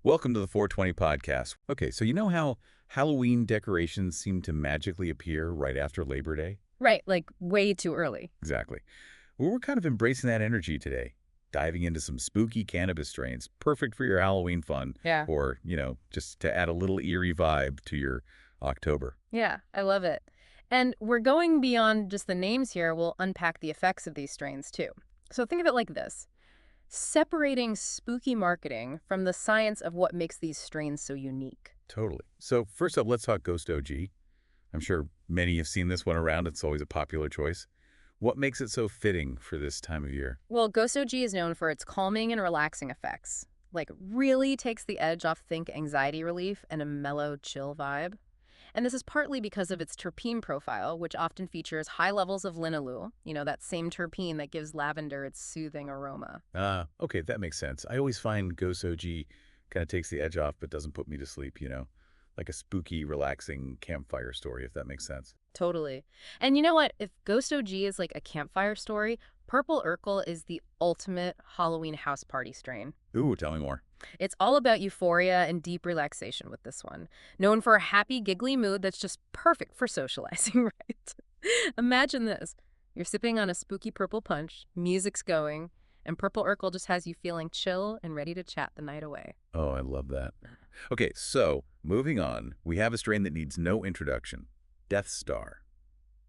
Welcome to the 420 podcast. Okay, so you know how Halloween decorations seem to magically appear right after Labor Day? Right, like way too early. Exactly. Well, we're kind of embracing that energy today, diving into some spooky cannabis strains, perfect for your Halloween fun, Yeah. or, just to add a little eerie vibe to your October. Yeah, I love it. And we're going beyond just the names here. We'll unpack the effects of these strains too. So think of it like this. Separating spooky marketing from the science of what makes these strains so unique. Totally. So first up, let's talk Ghost OG. I'm sure many have seen this one around. It's always a popular choice. What makes it so fitting for this time of year? Well, Ghost OG is known for its calming and relaxing effects. Like, really takes the edge off think anxiety relief and a mellow, chill vibe. And this is partly because of its terpene profile, which often features high levels of linalool, that same terpene that gives lavender its soothing aroma. Okay, that makes sense. I always find Ghost OG kind of takes the edge off but doesn't put me to sleep. Like a spooky, relaxing campfire story, if that makes sense. Totally. And you know what? If Ghost OG is like a campfire story, Purple Urkle is the ultimate Halloween house party strain. Ooh, tell me more. It's all about euphoria and deep relaxation with this one. Known for a happy, giggly mood that's just perfect for socializing, right? Imagine this. You're sipping on a spooky purple punch, music's going, and Purple Urkel just has you feeling chill and ready to chat the night away. Oh, I love that. Okay, so moving on, we have a strain that needs no introduction. Death Star.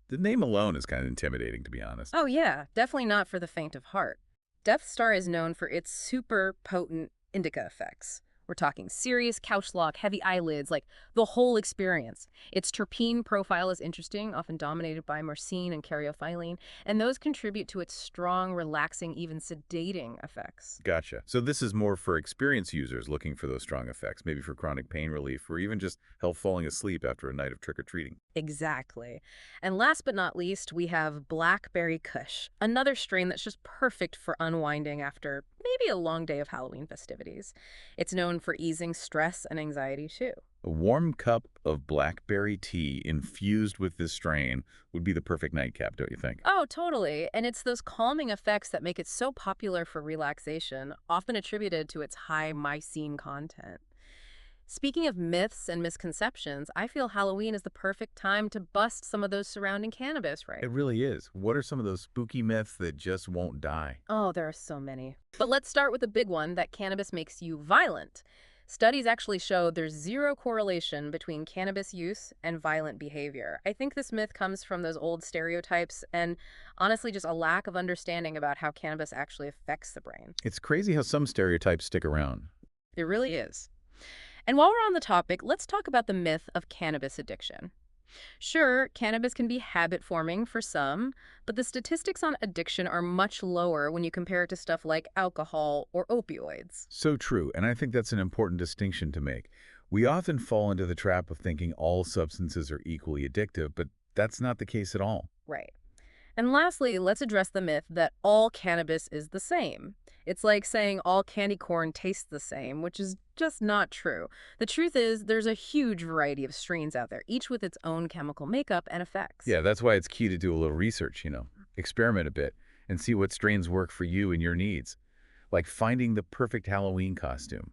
The name alone is kind of intimidating, to be honest. Oh yeah, definitely not for the faint of heart. Death Star is known for its super potent indica effects. We're talking serious couch lock, heavy eyelids, like the whole experience. Its terpene profile is interesting, often dominated by myrcene and caryophyllene, and those contribute to its strong, relaxing, even sedating effects. Gotcha. So this is more for experienced users looking for those strong effects, maybe for chronic pain relief or even just help falling asleep after a night of trick-or-treating. Exactly. And last but not least, we have Blackberry Kush, another strain that's just perfect for unwinding after maybe a long day of Halloween festivities. It's known for easing stress and anxiety too. A warm cup of blackberry tea infused with this strain would be the perfect nightcap, don't you think? Oh, totally. And it's those calming effects that make it so popular for relaxation, often attributed to its high mycene content. Speaking of myths and misconceptions, I feel Halloween is the perfect time to bust some of those surrounding cannabis, right? It really is. What are some of those spooky myths that just won't die? Oh, there are so many. But let's start with the big one that cannabis makes you violent. Studies actually show there's zero correlation between cannabis use and violent behavior. I think this myth comes from those old stereotypes and honestly just a lack of understanding about how cannabis actually affects the brain. It's crazy how some stereotypes stick around. It really is. And while we're on the topic, let's talk about the myth of cannabis addiction. Sure, cannabis can be habit forming for some, but the statistics on addiction are much lower when you compare it to stuff like alcohol or opioids. So true, and I think that's an important distinction to make. We often fall into the trap of thinking all substances are equally addictive, but that's not the case at all. Right. And lastly, let's address the myth that all cannabis is the same. It's like saying all candy corn tastes the same, which is just not true. The truth is, there's a huge variety of strains out there, each with its own chemical makeup and effects. Yeah, that's why it's key to do a little research. Experiment a bit and see what strains work for you and your needs. Like finding the perfect Halloween costume.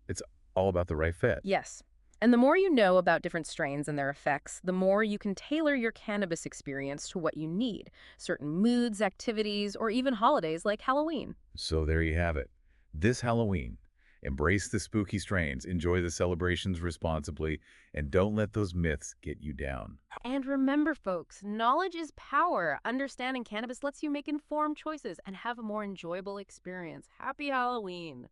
It's all about the right fit. Yes. And the more you know about different strains and their effects, the more you can tailor your cannabis experience to what you need, certain moods, activities, or even holidays like Halloween. So there you have it. This Halloween, embrace the spooky strains, enjoy the celebrations responsibly, and don't let those myths get you down. And remember, folks, knowledge is power. Understanding cannabis lets you make informed choices and have a more enjoyable experience. Happy Halloween!